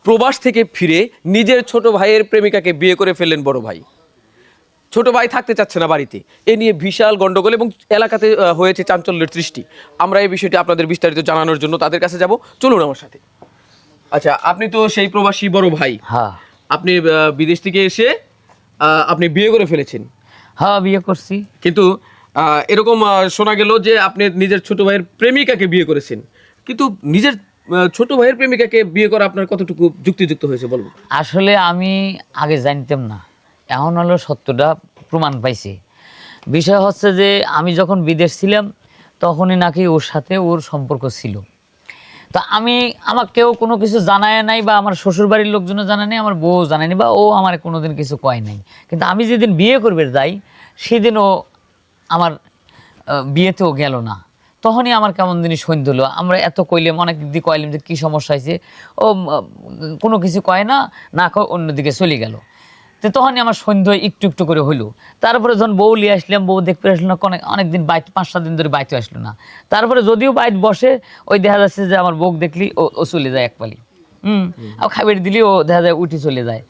প্রবাস থেকে ফিরে নিজের ছোট ভাইয়ের প্রেমিকাকে বিয়ে করে ফেললেন বড় ভাই। ছোট ভাই থাকতে চাচ্ছে না বাড়িতে, এ নিয়ে বিশাল গন্ডগোল এবং এলাকাতে হয়েছে চাঞ্চল্যের সৃষ্টি। আমরা এই বিষয়টি আপনাদের বিস্তারিত জানানোর জন্য তাদের কাছে যাব, চলুন আমার সাথে। আচ্ছা, আপনি তো সেই প্রবাসী বড় ভাই। হ্যাঁ আপনি বিদেশ থেকে এসে আপনি বিয়ে করে ফেলেছেন। হ্যাঁ বিয়ে করছি। কিন্তু এরকম শোনা গেল যে আপনি নিজের ছোট ভাইয়ের প্রেমিকাকে বিয়ে করেছেন, কিন্তু নিজের ছোট ভাইয়ের প্রেমিকাকে বিয়ে করা আপনার কতটুকু যুক্তিযুক্ত হয়েছে বলবো? আসলে আমি আগে জানতাম না, এখন হলো সত্যটা প্রমাণ পাইছি। বিষয় হচ্ছে যে আমি যখন বিদেশ ছিলাম তখনই নাকি ওর সাথে ওর সম্পর্ক ছিল। তো আমাকেও কোনো কিছু জানায় নাই, বা আমার শ্বশুরবাড়ির লোকজনও জানায় নাই, আমার বউ জানায়নি, বা ও আমার কোনোদিন কিছু কয় নাই। কিন্তু আমি যেদিন বিয়ে করবে যাই সেদিন ও আমার বিয়েতেও গেল না। তখনই আমার কেমন জিনিস সন্ধ্যা হলো। আমরা এত কইলাম, অনেক দিক কইলাম যে কী সমস্যা হয়েছে, ও কোনো কিছু কয় না, না কয় অন্যদিকে চলে গেল। তো তখনই আমার সন্ধ্যা একটু একটু করে হইলো। তারপরে যখন বউ নিয়ে আসলাম, বউ দেখতে আসলো না, অনেকদিন বাইরে 5-7 দিন ধরে বাইতে আসলো না। তারপরে যদিও বাইরে বসে, ওই দেখা যাচ্ছে যে আমার বউ দেখলি ও চলে যায় একপালি। আর খাবার দিলি ও দেখা যায় উঠে চলে যায়,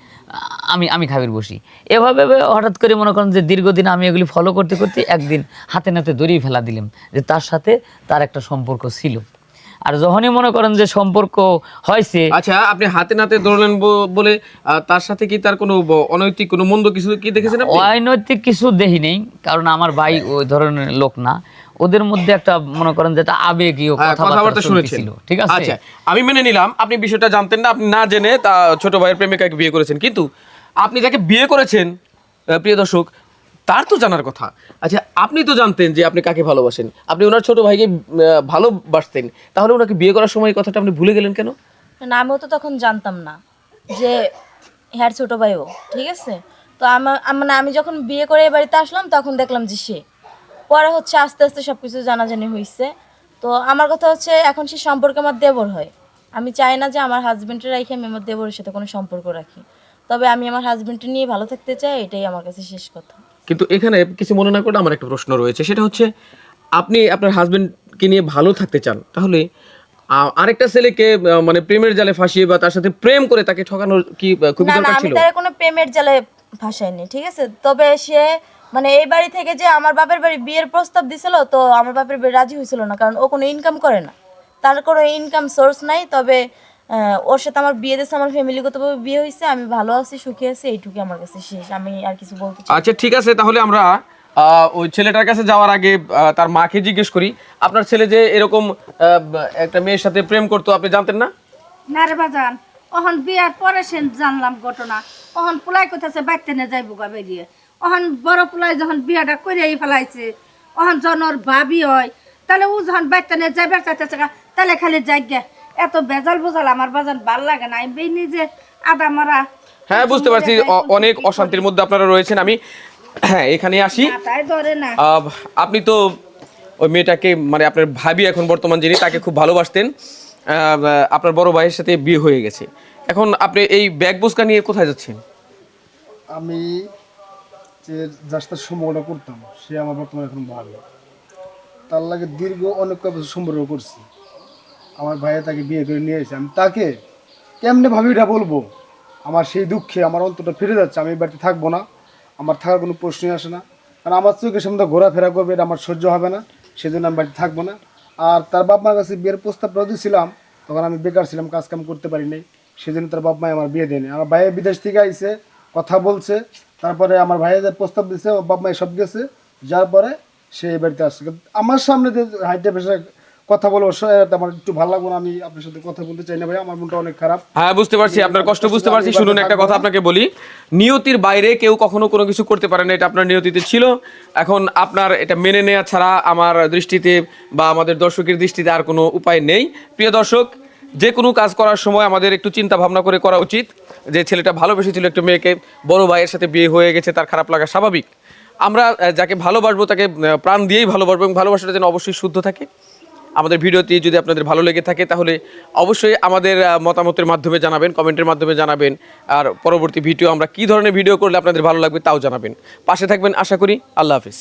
আমি খাবির বসি। এভাবে হঠাৎ করে মনে করেন যে দীর্ঘদিন আমি এগুলি ফলো করতে করতে একদিন হাতে নাতে দড়িয়ে ফেলা দিলাম যে তার সাথে তার একটা সম্পর্ক ছিল। আর যখনই মনে করেন যে সম্পর্ক হয়েছে। আচ্ছা, আপনি হাতে নাতে ধরলেন বলে তার সাথে কি তার কোনো অনৈতিক কোনো মন্দ কিছু কি দেখেছেন আপনি? অনৈতিক কিছু দেখি নেই, কারণ আমার ভাই ওই ধরনের লোক না। ওদের মধ্যে একটা মনে করেন যেটা আবেগীয় কথাবার্তা শুনেছিল, ঠিক আছে। আচ্ছা, আমি মেনে নিলাম আপনি বিষয়টা জানতেন না, আপনি না জেনে তা ছোট ভাইয়ের প্রেমিকাকে বিয়ে করেছেন, কিন্তু আপনি যাকে বিয়ে করেছেন প্রিয় দর্শক, তার তো জানার কথা। আচ্ছা, আপনি তো জানতেন যে আপনি কাকে ভালোবাসেন, আপনি ওনার ছোট ভাইকে ভালোবাসতেন, তাহলে ওনাকে বিয়ে করার সময় এই কথাটা আপনি ভুলে গেলেন কেন? না, আমিও তো তখন জানতাম না যে হ্যাঁ ছোট ভাইও, ঠিক আছে। তো মানে আমি যখন বিয়ে করে এই বাড়িতে আসলাম তখন দেখলাম যে সে, পরে হচ্ছে আস্তে আস্তে সব কিছু জানাজানি হয়েছে। তো আমার কথা হচ্ছে এখন সে সম্পর্কে আমার দেবর হয়। আমি চাই না যে আমার হাজবেন্ডের রেখে আমি আমার দেবরের সাথে কোনো সম্পর্ক রাখি, তবে আমি আমার হাজবেন্ডকে নিয়ে ভালো থাকতে চাই, এটাই আমার কাছে শেষ কথা। কিন্তু এখানে কিছু মনে না করে আমার একটা প্রশ্ন রয়েছে, সেটা হচ্ছে আপনি আপনার হাজবেন্ডকে নিয়ে ভালো থাকতে চান, তাহলে আরেকটা ছেলেকে মানে প্রেমের জালে ফাঁসিয়ে বা তার সাথে প্রেম করে তাকে ঠকানোর কি খুবই না না, দরকার আমি ছিল? তার কোনো প্রেমের জালে ফাঁসাইনি, ঠিক আছে। তবে সে মানে এই বাড়ি থেকে যে আমার বাপের বাড়ি বিয়ের প্রস্তাব দিছিল, তো আমার বাপের বাড়ি রাজি হয়েছিল না, কারণ ও কোনো ইনকাম করে না, তার কোনো ইনকাম সোর্স নাই। তবে ওর সাথে আমার বিয়ে দিয়েছে, আমার ফ্যামিলিগতভাবে বিয়ে হয়েছে, আমি ভালো আছি, সুখী আছি, এইটুকু আমার কাছে শেষ। আমি আর কিছু বলতে চাই। আচ্ছা ঠিক আছে, তাহলে আমরা ওই ছেলেটার কাছে যাওয়ার আগে তার মাকে জিজ্ঞেস করি, আপনার ছেলে যে এরকম একটা মেয়ের সাথে প্রেম করতো আপনি জানতেন না? না রে বাজান, অহন বিয়ার পরে সে জানলাম ঘটনা। অহন পোলাই কোথাছে বাইতে নিয়ে যাইব গা বেরিয়ে। অহন বড় পোলাই যখন বিয়াটা করিয়াই ফেলাইছে, অহন যখন ওর ভাবি হয়, তাহলে ও যখন বাইতে নিয়ে যাইবার চাইতেছে তাহলে খালি যাই গে। এত বেজাল বোঝাল আমার বাজান ভাল লাগে না। আমি নিজে আদা মারা। হ্যাঁ বুঝতে পারছি, অনেক অশান্তির মধ্যে আপনারা রয়েছেন। আমি হ্যাঁ এখানে আসি। তাই ধরে না। আপনি তো ওই মেয়েটাকে মানে আপনার ভাবি এখন বর্তমান যিনি তাকে খুব ভালোবাসতেন, আপনার বড় ভাইয়ের সাথে বিয়ে হয়ে গেছে, এখন আপনি এই ব্যাগ বোঝকা নিয়ে কোথায় যাচ্ছেন? আমি যে যার সাথে সম্পর্কটা করতাম সে আমার বর্তমানে এখন ভালো, তার লাগে দীর্ঘ অনেক বছর সম্পর্ক করছি। আমার ভাইয়া তাকে বিয়ে করে নিয়ে এসে আমি তাকে কেমনে ভাবিটা বলবো, আমার সেই দুঃখে আমার অন্তরটা ফিরে যাচ্ছে। আমি এই বাড়িতে থাকবো না, আমার থাকার কোনো প্রশ্নই আসে না, কারণ আমার চোখের সামনে ঘোরাফেরা করবে এটা আমার সহ্য হবে না, সেজন্য আমি বাড়িতে থাকবো না। আর তার বাপ মার কাছে বিয়ের প্রস্তাবটা দিয়েছিলাম, তখন আমি বেকার ছিলাম, কাজকাম করতে পারি নাই, সেজন্য তার বাপ মাই আমার বিয়ে দেয়নি। আমার ভাইয়া বিদেশ থেকে আইসে কথা বলছে, তারপরে আমার ভাইয়া যে প্রস্তাব দিয়েছে ও বাপ মাই সব গেছে, যার পরে সে এই বাড়িতে আসছে। আমার সামনে যে হাইটে পেশা কথা বলবো আমার একটু ভালো লাগবে না, আমি আপনার সাথে কথা বলতে চাই না ভাই, আমার মনটা অনেক খারাপ। হ্যাঁ বুঝতে পারছি আপনার কষ্ট, বুঝতে পারছি। শুনুন একটা কথা আপনাকে বলি, নিয়তির বাইরে কেউ কখনো কোনো কিছু করতে পারে না, এটা আপনার নিয়তিতে ছিল। এখন আপনার এটা মেনে নেওয়া ছাড়া আমার দৃষ্টিতে বা আমাদের দর্শকের দৃষ্টিতে আর কোনো উপায় নেই। প্রিয় দর্শক, যে কোনো কাজ করার সময় আমাদের একটু চিন্তা ভাবনা করে করা উচিত। যে ছেলেটা ভালোবেসেছিল একটু মেয়েকে, বড় ভাইয়ের সাথে বিয়ে হয়ে গেছে, তার খারাপ লাগা স্বাভাবিক। আমরা যাকে ভালোবাসবো তাকে প্রাণ দিয়েই ভালোবাসবো, এবং ভালোবাসাটা যেন অবশ্যই শুদ্ধ থাকে। আমাদের ভিডিওটি যদি আপনাদের ভালো লেগে থাকে তাহলে অবশ্যই আমাদের মতামতের মাধ্যমে জানাবেন, কমেন্টের মাধ্যমে জানাবেন। আর পরবর্তী ভিডিও আমরা কী ধরনের ভিডিও করলে আপনাদের ভালো লাগবে তাও জানাবেন। পাশে থাকবেন আশা করি। আল্লাহ হাফিজ।